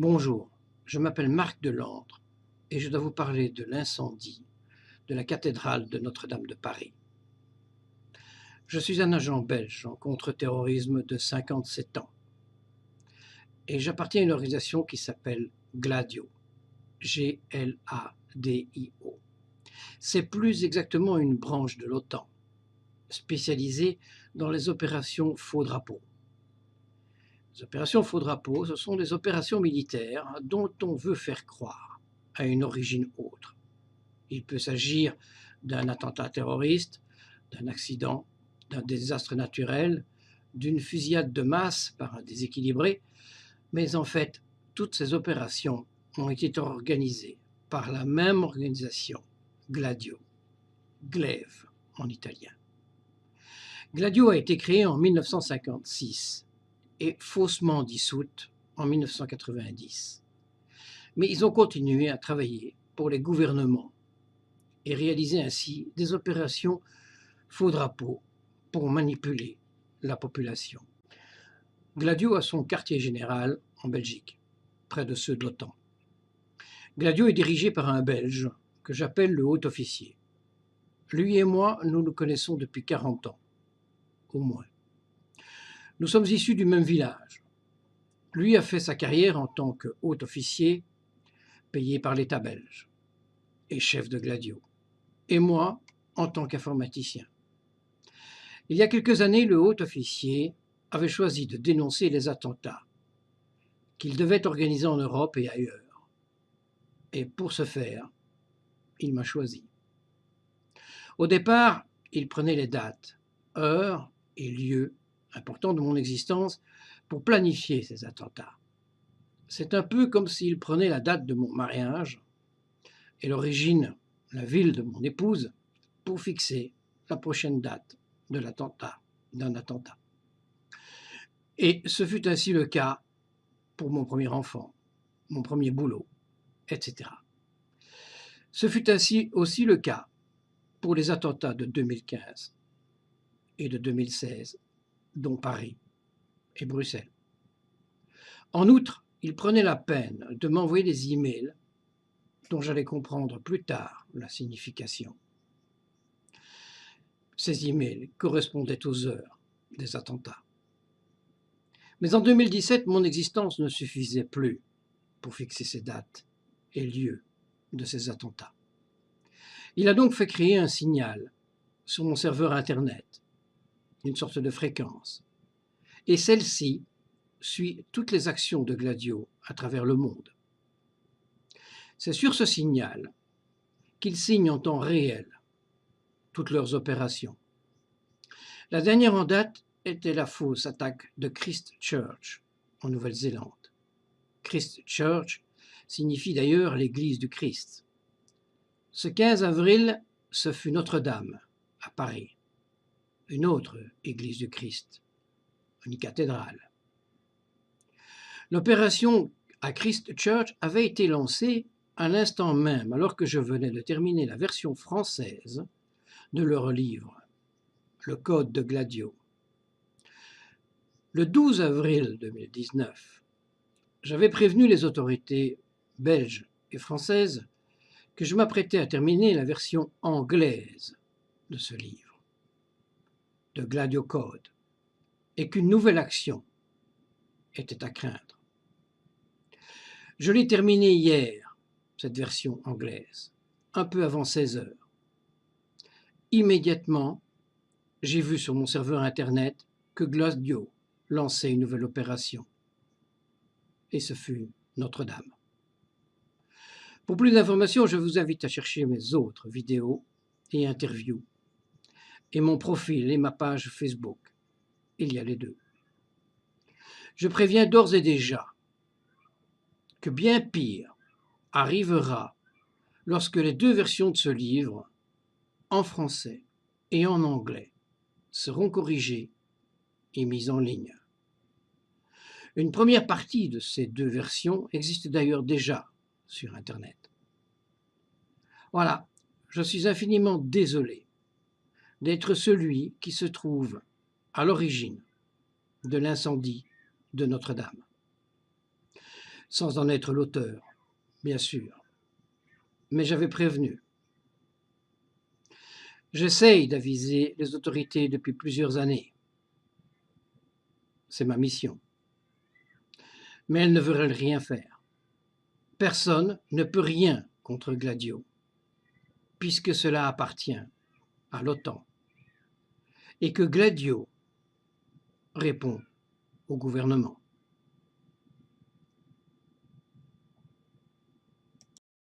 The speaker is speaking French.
Bonjour, je m'appelle Marc Delandre et je dois vous parler de l'incendie de la cathédrale de Notre-Dame de Paris. Je suis un agent belge en contre-terrorisme de 57 ans et j'appartiens à une organisation qui s'appelle Gladio, G-L-A-D-I-O. C'est plus exactement une branche de l'OTAN, spécialisée dans les opérations faux drapeau. Les opérations faux drapeau, ce sont des opérations militaires dont on veut faire croire à une origine autre. Il peut s'agir d'un attentat terroriste, d'un accident, d'un désastre naturel, d'une fusillade de masse par un déséquilibré, mais en fait, toutes ces opérations ont été organisées par la même organisation, Gladio, Glaive en italien. Gladio a été créée en 1956 et faussement dissoute en 1990. Mais ils ont continué à travailler pour les gouvernements et réaliser ainsi des opérations faux drapeau pour manipuler la population. Gladio a son quartier général en Belgique, près de ceux de l'OTAN. Gladio est dirigé par un Belge que j'appelle le haut officier. Lui et moi, nous nous connaissons depuis 40 ans, au moins. Nous sommes issus du même village. Lui a fait sa carrière en tant que haut officier, payé par l'État belge, et chef de Gladio. Et moi, en tant qu'informaticien. Il y a quelques années, le haut officier avait choisi de dénoncer les attentats qu'il devait organiser en Europe et ailleurs. Et pour ce faire, il m'a choisi. Au départ, il prenait les dates, heures et lieux importants de mon existence pour planifier ces attentats. C'est un peu comme s'il prenait la date de mon mariage et l'origine, la ville de mon épouse, pour fixer la prochaine date de l'attentat, d'un attentat. Et ce fut ainsi le cas pour mon premier enfant, mon premier boulot, etc. Ce fut ainsi aussi le cas pour les attentats de 2015 et de 2016, dont Paris et Bruxelles. En outre, il prenait la peine de m'envoyer des emails dont j'allais comprendre plus tard la signification. Ces emails correspondaient aux heures des attentats. Mais en 2017, mon existence ne suffisait plus pour fixer ces dates et lieux de ces attentats. Il a donc fait créer un signal sur mon serveur Internet, une sorte de fréquence, et celle-ci suit toutes les actions de Gladio à travers le monde. C'est sur ce signal qu'ils signent en temps réel toutes leurs opérations. La dernière en date était la fausse attaque de Christchurch, en Nouvelle-Zélande. Christchurch signifie d'ailleurs l'église du Christ. Ce 15 avril, ce fut Notre-Dame, à Paris, une autre église du Christ, une cathédrale. L'opération à Christchurch avait été lancée à l'instant même, alors que je venais de terminer la version française de leur livre, Le Code de Gladio. Le 12 avril 2019, j'avais prévenu les autorités belges et françaises que je m'apprêtais à terminer la version anglaise de ce livre, de Gladio Code, et qu'une nouvelle action était à craindre. Je l'ai terminée hier, cette version anglaise, un peu avant 16 heures. Immédiatement, j'ai vu sur mon serveur Internet que Gladio lançait une nouvelle opération. Et ce fut Notre-Dame. Pour plus d'informations, je vous invite à chercher mes autres vidéos et interviews, et mon profil et ma page Facebook. Il y a les deux. Je préviens d'ores et déjà que bien pire arrivera lorsque les deux versions de ce livre, en français et en anglais, seront corrigées et mises en ligne. Une première partie de ces deux versions existe d'ailleurs déjà sur Internet. Voilà, je suis infiniment désolé d'être celui qui se trouve à l'origine de l'incendie de Notre-Dame. sans en être l'auteur, bien sûr. Mais j'avais prévenu. J'essaye d'aviser les autorités depuis plusieurs années. C'est ma mission. Mais elles ne veulent rien faire. Personne ne peut rien contre Gladio, puisque cela appartient à l'OTAN, et que Gladio répond au gouvernement.